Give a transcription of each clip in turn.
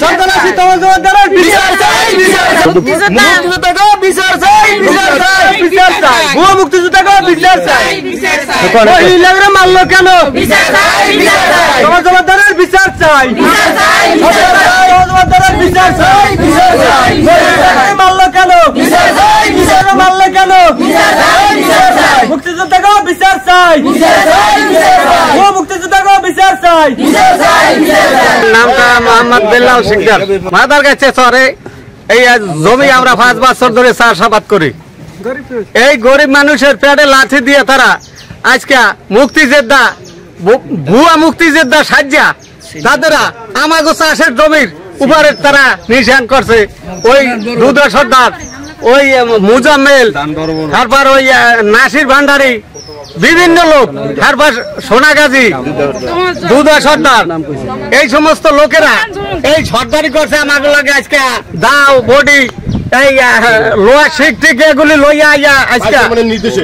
সন্ত্রাসী তদন্তকারীর বিচার চাই, মুক্তিযোদ্ধাকে বিচার চাই, বিচার চাই, ভুয়া মুক্তিযোদ্ধাকে বিচার চাই, মহিলারা মারলো কেন? তদন্তকারীর বিচার চাই, তদন্তকারীর বিচার চাই, মারলো কেন? মারলো কেন? মুক্তিযোদ্ধাকে বিচার চাই, ভুয়া মুক্তিযোদ্ধাকে বিচার চাই। নামটা মোহাম্মদ বেল্লাল শিকদার। মাদার কাছে চরে এই জমি আমরা 5 বছর ধরে চাষাবাদ করি। এই গরিব মানুষের পেটে লাঠি দিয়ে তারা আজকে মুক্তিযোদ্ধা ভুয়া মুক্তিযোদ্ধা সাজ্জা তাদেরা আমাগো চাষের জমির উপরে তারা নিশান করছে। ওই দুধা সর্দার, ওই মুজাম্মেল, তারপর ওই নাসির ভান্ডারী, বিভিন্ন লোক, তারপর সোনাগাজী, দুধা সর্দার, এই সমস্ত লোকেরা এই সর্দারি করছে আমাকে লাগে আজকে দাও বডি এই লোয়া শিখ ঠিক এগুলি লইয়া আইয়া আজকে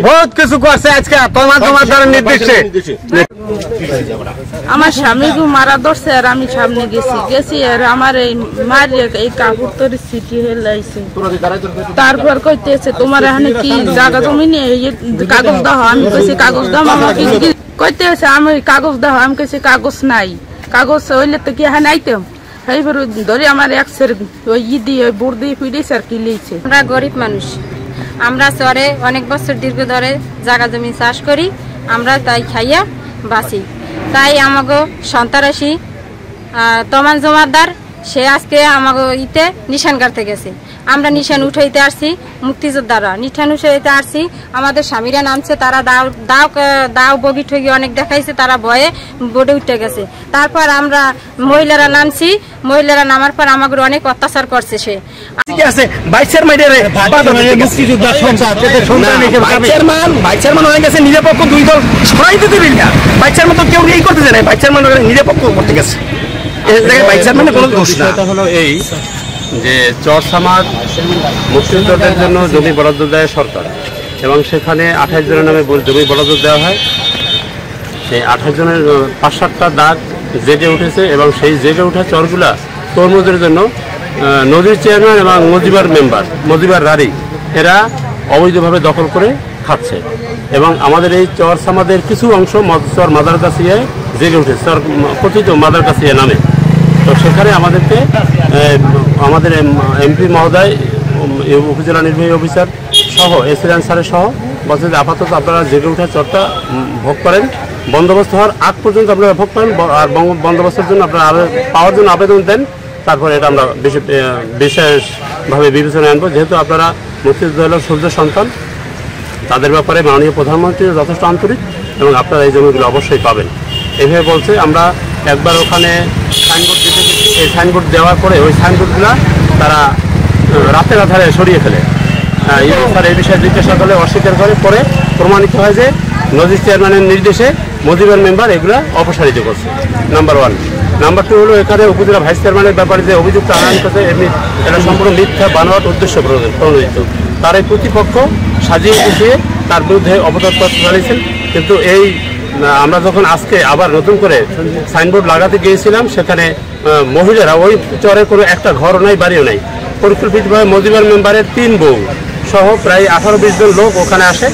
বহুত কিছু করছে আজকে তোমার নির্দেশে। আমার স্বামী মারা ধরছে আর আমি সামনে গেছি আর আমার এই মার এই কাপড় তরি সিটি হয়ে লাইছে। তারপর কইতেছে তোমার এখানে কি জায়গা জমি নেই, কাগজ দাও। আমি কইছি কাগজ দাও আমাকে, কইতেছে আমি কাগজ দাও। আমি কইছি কাগজ নাই, কাগজ হইলে তো কি এখানে আইতাম। এইবার ধরে আমার একসের ওই দিয়ে ওই বুড় দিয়ে ফিরেছে আর কি লিয়েছে। আমরা গরিব মানুষ, আমরা চরে অনেক বছর দীর্ঘ ধরে জায়গা জমি চাষ করি, আমরা তাই খাইয়া বাঁচি। তাই আমাকে সন্ত্রাসী তমান জমাদার সে আজকে আমাকে ইতে নিশান কাটতে গেছে। আমরা নিশান উঠাইতে আসছি, মুক্তিযোদ্ধারা নিশান উঠাইতে আসছি। আমাদের স্বামীরা নামছে, তারা দাও বগি ঠগি অনেক দেখাইছে, তারা ভয়ে বোর্ডে উঠে গেছে। তারপর আমরা মহিলারা নামছি, মহিলারা নামার পর আমাকে অনেক অত্যাচার করছে। সে নিজের পক্ষ দুই দল সরাই দিতে পারি না। বাইচার মতো কেউ এই করতে চায় না, বাইচার মানে নিজের পক্ষ করতে গেছে। বাইচার মানে কোনো দোষ না। এটা হলো এই যে চরসামাদ মুক্তিযোদ্ধাদের জন্য জমি বরাদ্দ দেয় সরকার, এবং সেখানে 28 জনের নামে জমি বরাদ্দ দেওয়া হয়। সেই 28 জনের 5-7টা দাগ জেগে উঠেছে, এবং সেই জেগে ওঠা চরগুলা তরমুজের জন্য নদীর চেয়ারম্যান এবং মজিবার রারি এরা অবৈধভাবে দখল করে খাচ্ছে। এবং আমাদের এই চরসামাদের কিছু অংশ চর মাদারকাছিয়ায় জেগে উঠেছে, চর কথিত মাদারকাছিয়া নামে। তো সেখানে আমাদেরকে আমাদের এমপি মহোদয়, উপজেলা নির্বাহী অফিসার সহ এসিডেন্ট স্যারের সহ বলছে যে আপাতত আপনারা জেগে ওঠা চরটা ভোগ করেন, বন্দোবস্ত হওয়ার আগ পর্যন্ত আপনারা ভোগ করেন, আর বন্দোবস্তের জন্য আপনারা পাওয়ার জন্য আবেদন দেন। তারপরে এটা আমরা বিশেষভাবে বিবেচনায় আনবো। যেহেতু আপনারা মুক্তিযুদ্ধ হল সূর্য সন্তান, তাদের ব্যাপারে মাননীয় প্রধানমন্ত্রী যথেষ্ট আন্তরিক, এবং আপনারা এই জমিগুলো অবশ্যই পাবেন এভাবে বলছে। আমরা একবার ওখানে সাইনবোর্ড দিতে গেছি, এই সাইনবোর্ড দেওয়ার পরে ওই সাইনবোর্ডগুলো তারা রাতের আধারে সরিয়ে ফেলে। স্যার এই বিষয়ে জিজ্ঞাসা করলে অস্বীকার করে, পরে প্রমাণিত হয় যে নদীর চেয়ারম্যানের নির্দেশে মজিবার মেম্বার এগুলো অপসারিত করছে। নাম্বার 1। নাম্বার 2 হলো এখানে উপজেলা ভাইস চেয়ারম্যানের ব্যাপারে যে অভিযুক্ত আনয়ন করছে, এমনি এটা সম্পূর্ণ মিথ্যা বানোয়াট উদ্দেশ্য প্রণোদিত। তার এই প্রতিপক্ষ সাজিয়ে গুছিয়ে তার বিরুদ্ধে অপতৎপত্র চালিয়েছেন। কিন্তু এই আমরা যখন আজকে আবার নতুন করে সাইনবোর্ড লাগাতে গিয়েছিলাম, সেখানে মহিলারা ওই চরে কোনো একটা ঘরও নাই, বাড়িও নাই। পরিকল্পিতভাবে মজিবার মেম্বারের 3 বউ সহ প্রায় 18-20 জন লোক ওখানে আসে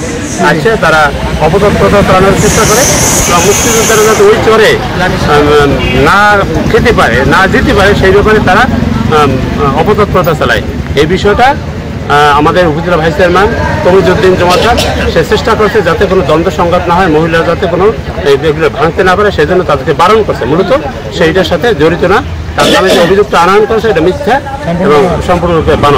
তারা অপতৎপত্র চালানোর চেষ্টা করে, এবং মুক্তিযোদ্ধারা যাতে ওই চরে না খেতে পারে, না যেতে পারে, সেই ব্যাপারে তারা অপতৎপরতা চালায়। এই বিষয়টা আমাদের উপজেলা ভাইস চেয়ারম্যান তমিজউদ্দিন জমাদার সে চেষ্টা করছে যাতে কোনো দ্বন্দ্ব সংঘাত না হয়, মহিলারা যাতে কোনো এগুলো ভাঙতে না পারে, সেই জন্য তাদেরকে বারণ করছে। মূলত সেইটার সাথে জড়িত না, তার নামে যে অভিযুক্ত আনয়ন করছে এটা মিথ্যা এবং সম্পূর্ণরূপে বানোয়াট।